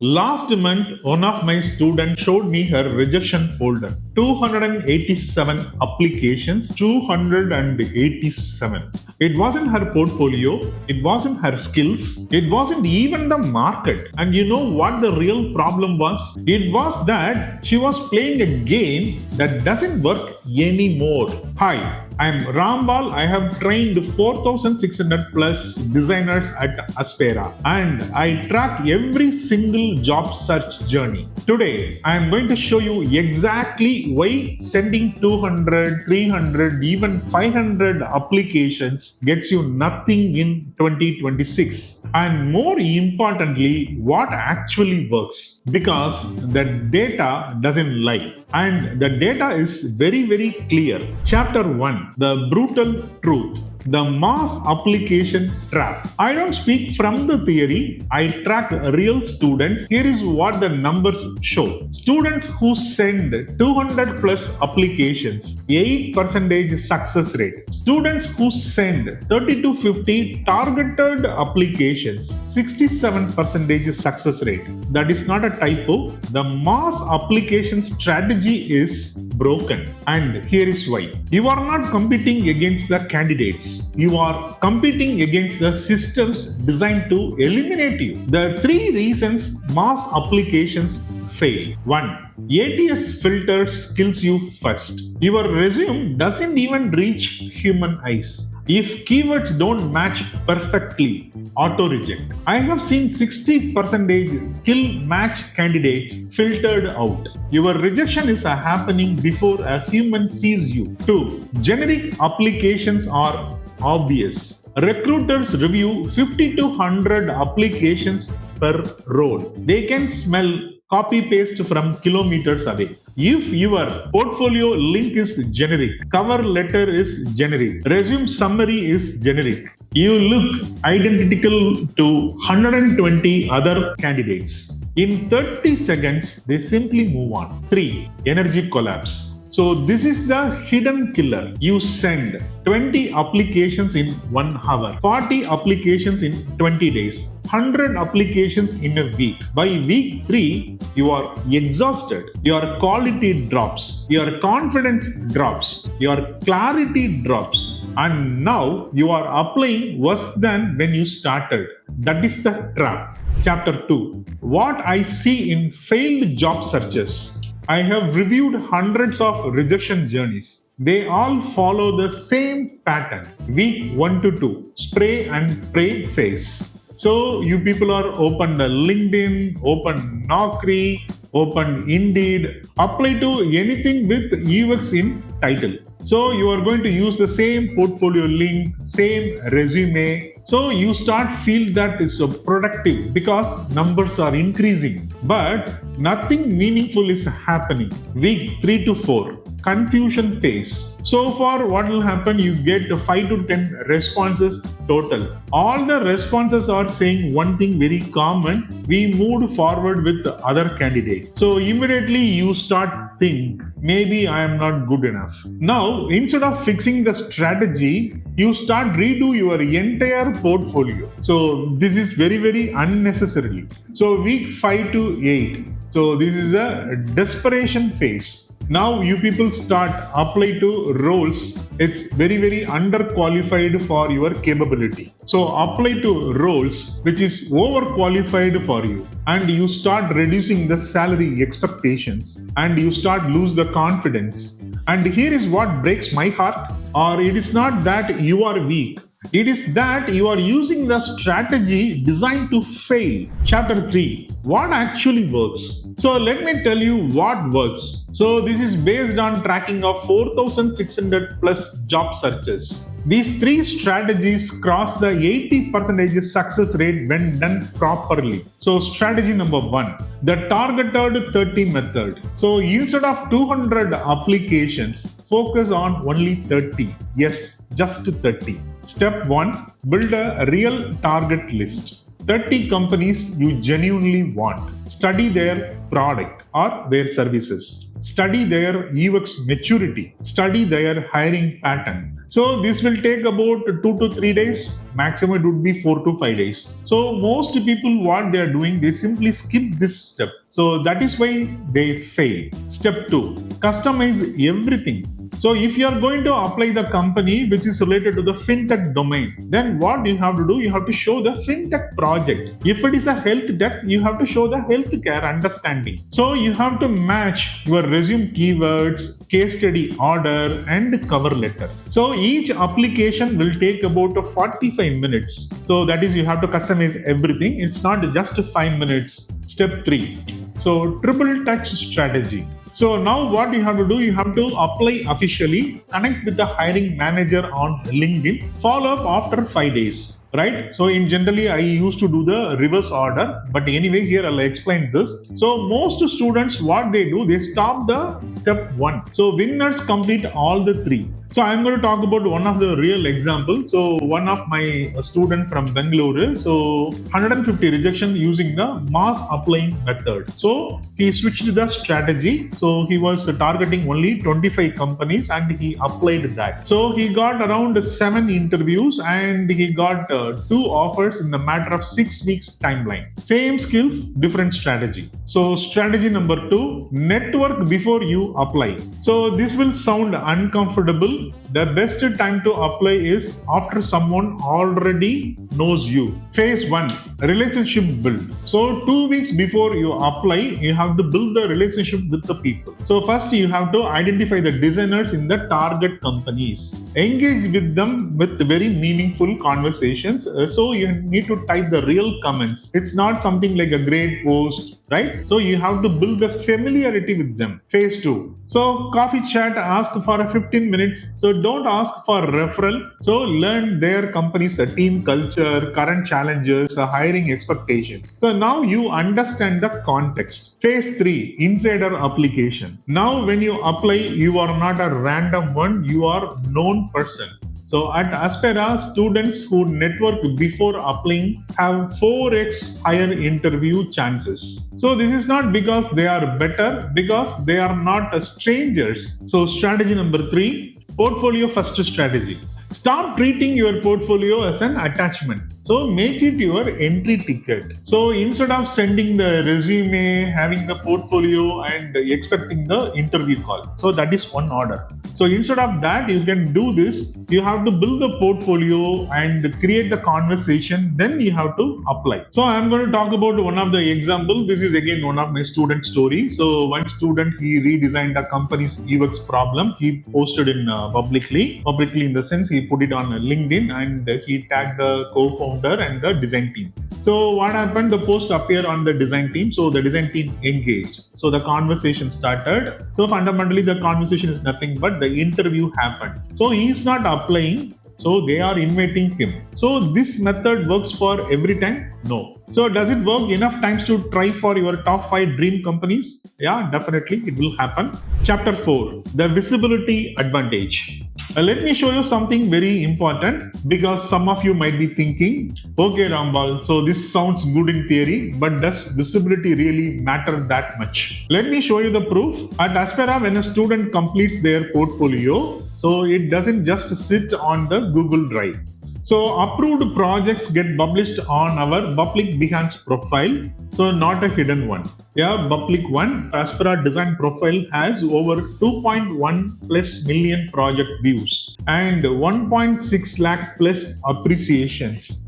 Last month, one of my students showed me her rejection folder. 287 applications, 287. It wasn't her portfolio, it wasn't her skills, it wasn't even the market. And you know what the real problem was? It was that she was playing a game that doesn't work anymore. Hi, I'm Rambal. I have trained 4,600 plus designers at Aspira and I track every single job search journey. Today, I am going to show you exactly why sending 200, 300, even 500 applications gets you nothing in 2026. And more importantly, what actually works. Because the data doesn't lie. And the data is very clear. Chapter 1, the brutal truth. The mass application trap. I don't speak from the theory. I track real students. Here is what the numbers show. Students who send 200 plus applications, 8% success rate. Students who send 30 to 50 targeted applications, 67% success rate. That is not a typo. The mass application strategy is broken. And here is why. You are not competing against the candidates. You are competing against the systems designed to eliminate you. The three reasons mass applications fail. 1. ATS filters kills you first. Your resume doesn't even reach human eyes. If keywords don't match perfectly, auto reject. I have seen 60% skill match candidates filtered out. Your rejection is happening before a human sees you. 2. Generic applications are obvious. Recruiters review 50 to 100 applications per role. They can smell copy paste from kilometers away. If your portfolio link is generic, cover letter is generic, resume summary is generic, you look identical to 120 other candidates. In 30 seconds, they simply move on. 3. Energy collapse. So this is the hidden killer. You send 20 applications in 1 hour, 40 applications in 20 days, 100 applications in a week. By week 3, you are exhausted. Your quality drops. Your confidence drops. Your clarity drops. And now you are applying worse than when you started. That is the trap. Chapter 2. What I see in failed job searches. I have reviewed hundreds of rejection journeys. They all follow the same pattern. Week 1 to 2, spray and pray phase. So you people are open LinkedIn, open Naukri, open Indeed, apply to anything with UX in title. So you are going to use the same portfolio link, same resume. So you start feel that is productive because numbers are increasing, but nothing meaningful is happening. Week 3 to 4, confusion phase. So far, what will happen? You get 5 to 10 responses total. All the responses are saying one thing very common. We moved forward with the other candidate. So immediately you start think maybe I am not good enough. Now, instead of fixing the strategy, you start redo your entire portfolio. So this is very unnecessarily. So week 5 to 8. So this is a desperation phase. Now you people start apply to roles. It's very underqualified for your capability. So apply to roles which is overqualified for you, and you start reducing the salary expectations, and you start lose the confidence. And here is what breaks my heart. Or it is not that you are weak. It is that you are using the strategy designed to fail. Chapter 3. What actually works? So let me tell you what works. So this is based on tracking of 4,600 plus job searches. These three strategies cross the 80% success rate when done properly. So strategy number 1, the targeted 30 method. So instead of 200 applications, focus on only 30. Yes, just 30. Step 1, build a real target list. 30 companies you genuinely want. Study their product, or their services. Study their UX maturity. Study their hiring pattern. So this will take about 2 to 3 days. Maximum it would be 4 to 5 days. So most people what they are doing, they simply skip this step. So that is why they fail. Step 2, customize everything. So if you are going to apply the company which is related to the fintech domain, then what you have to do, you have to show the fintech project. If it is a health tech, you have to show the healthcare understanding. So you have to match your resume keywords, case study order, and cover letter. So each application will take about 45 minutes. So that is you have to customize everything. It's not just 5 minutes. Step 3. So triple touch strategy. So now what you have to do, you have to apply officially, connect with the hiring manager on LinkedIn, follow up after 5 days. Right? So in generally I used to do the reverse order, but anyway here I'll explain this. So most students what they do, they stop the step 1. So winners complete all the 3. So I'm going to talk about one of the real examples. So one of my student from Bangalore, so 150 rejection using the mass applying method. So he switched the strategy. So he was targeting only 25 companies and he applied that. So he got around 7 interviews and he got 2 offers in the matter of 6 weeks timeline. Same skills, different strategy. So strategy number 2, network before you apply. So this will sound uncomfortable. The best time to apply is after someone already knows you. Phase 1, relationship build. So 2 weeks before you apply, you have to build the relationship with the people. So first you have to identify the designers in the target companies. Engage with them with very meaningful conversations. So you need to type the real comments. It's not something like a great post, right? So you have to build the familiarity with them. Phase 2. So coffee chat, ask for a 15 minutes. So don't ask for referral. So learn their company's team culture, current challenges, hiring expectations. So now you understand the context. Phase 3, insider application. Now when you apply, you are not a random one, you are known person. So at Aspira, students who network before applying have 4x higher interview chances. So this is not because they are better, because they are not strangers. So strategy number 3, portfolio first strategy. Stop treating your portfolio as an attachment. So make it your entry ticket. So instead of sending the resume, having the portfolio and expecting the interview call. So that is one order. So instead of that, you can do this. You have to build the portfolio and create the conversation. Then you have to apply. So I'm going to talk about one of the example. This is again one of my student stories. So one student, he redesigned a company's UX problem. He posted in publicly in the sense he put it on LinkedIn and he tagged the co-founder and the design team. So what happened? The post appeared on the design team. So the design team engaged. So the conversation started. So fundamentally the conversation is nothing but the interview happened. So he is not applying. So they are inviting him. So this method works for every time? No. So does it work enough times to try for your top 5 dream companies? Yeah, definitely it will happen. Chapter 4, the visibility advantage. Let me show you something very important because some of you might be thinking, okay Rambal, so this sounds good in theory, but does visibility really matter that much? Let me show you the proof. At Aspira, when a student completes their portfolio, so it doesn't just sit on the Google Drive. So approved projects get published on our public Behance profile. So not a hidden one. Yeah, public one. Aspira design profile has over 2.1 plus million project views and 1.6 lakh plus appreciations.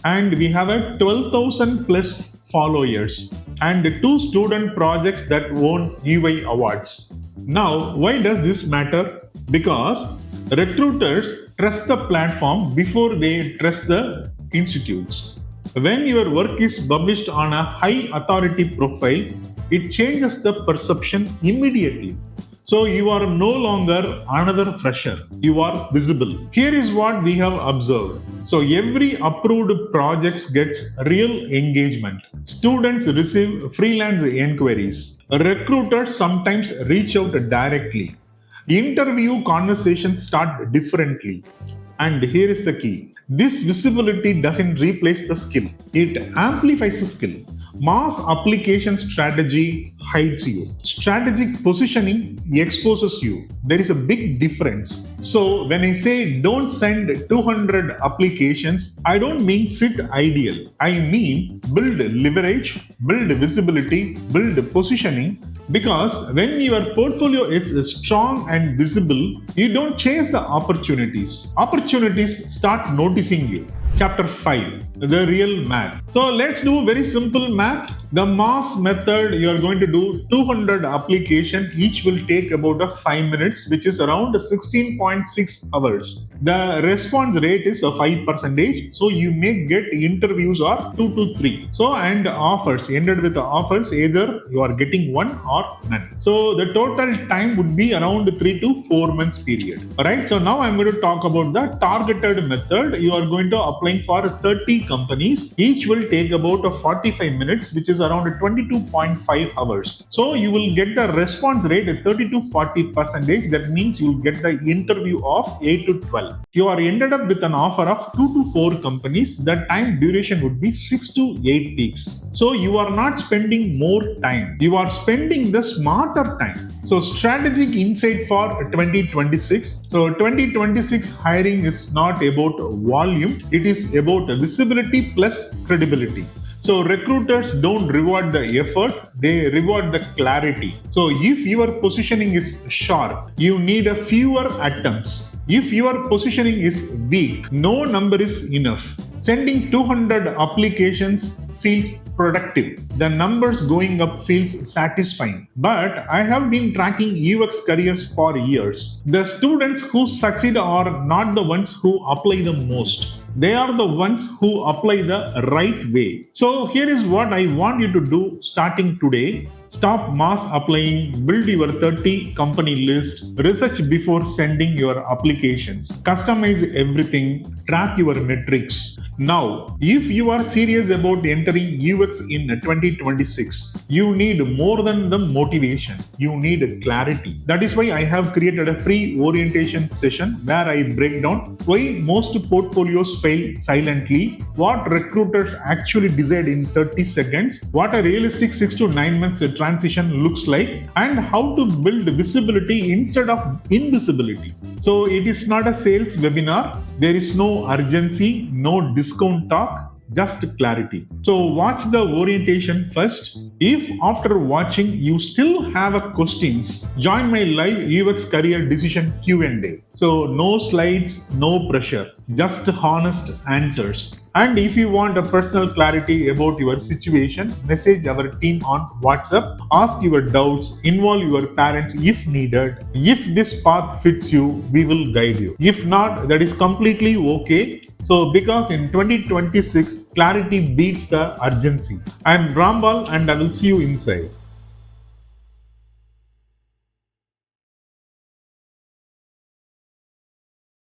And we have a 12,000 plus followers and 2 student projects that won UI awards. Now, why does this matter? Because recruiters trust the platform before they trust the institutes. When your work is published on a high authority profile, it changes the perception immediately. So you are no longer another fresher. You are visible. Here is what we have observed. So every approved project gets real engagement. Students receive freelance inquiries. Recruiters sometimes reach out directly. Interview conversations start differently. And here is the key. This visibility doesn't replace the skill, it amplifies the skill. Mass application strategy hides you. Strategic positioning exposes you. There is a big difference. So, when I say don't send 200 applications, I don't mean sit ideal. I mean build leverage, build visibility, build positioning, because when your portfolio is strong and visible, you don't chase the opportunities. Opportunities start noticing you. Chapter 5, the real math. So let's do very simple math. The mass method, you are going to do 200 application, each will take about 5 minutes, which is around 16.6 hours. The response rate is 5%, so you may get interviews or 2 to 3. So and offers, ended with the offers, either you are getting one or none. So the total time would be around 3 to 4 months period. Alright, so now I'm going to talk about the targeted method. You are going to applying for 30 companies. Each will take about 45 minutes, which is around 22.5 hours. So you will get the response rate at 30 to 40%. That means you will get the interview of 8 to 12. You are ended up with an offer of 2 to 4 companies. The time duration would be 6 to 8 weeks. So you are not spending more time. You are spending the smarter time. So strategic insight for 2026. So 2026 hiring is not about volume. It is about visibility plus credibility. So recruiters don't reward the effort, they reward the clarity. So if your positioning is sharp, you need a fewer attempts. If your positioning is weak, no number is enough. Sending 200 applications feels productive. The numbers going up feels satisfying. But I have been tracking UX careers for years. The students who succeed are not the ones who apply the most. They are the ones who apply the right way. So here is what I want you to do starting today. Stop mass applying, build your 30 company list, research before sending your applications, customize everything, track your metrics. Now, if you are serious about entering UX in 2026, you need more than the motivation. You need clarity. That is why I have created a free orientation session where I break down why most portfolios fail silently, what recruiters actually decide in 30 seconds, what a realistic 6 to 9 months transition looks like, and how to build visibility instead of invisibility. So it is not a sales webinar. There is no urgency, no discount talk, just clarity. So watch the orientation first. If after watching you still have a questions, join my live UX career decision Q&A. So no slides, no pressure, just honest answers. And if you want a personal clarity about your situation, message our team on WhatsApp, ask your doubts, involve your parents if needed. If this path fits you, we will guide you. If not, that is completely okay. So because in 2026, clarity beats the urgency. I am Rambal and I will see you inside.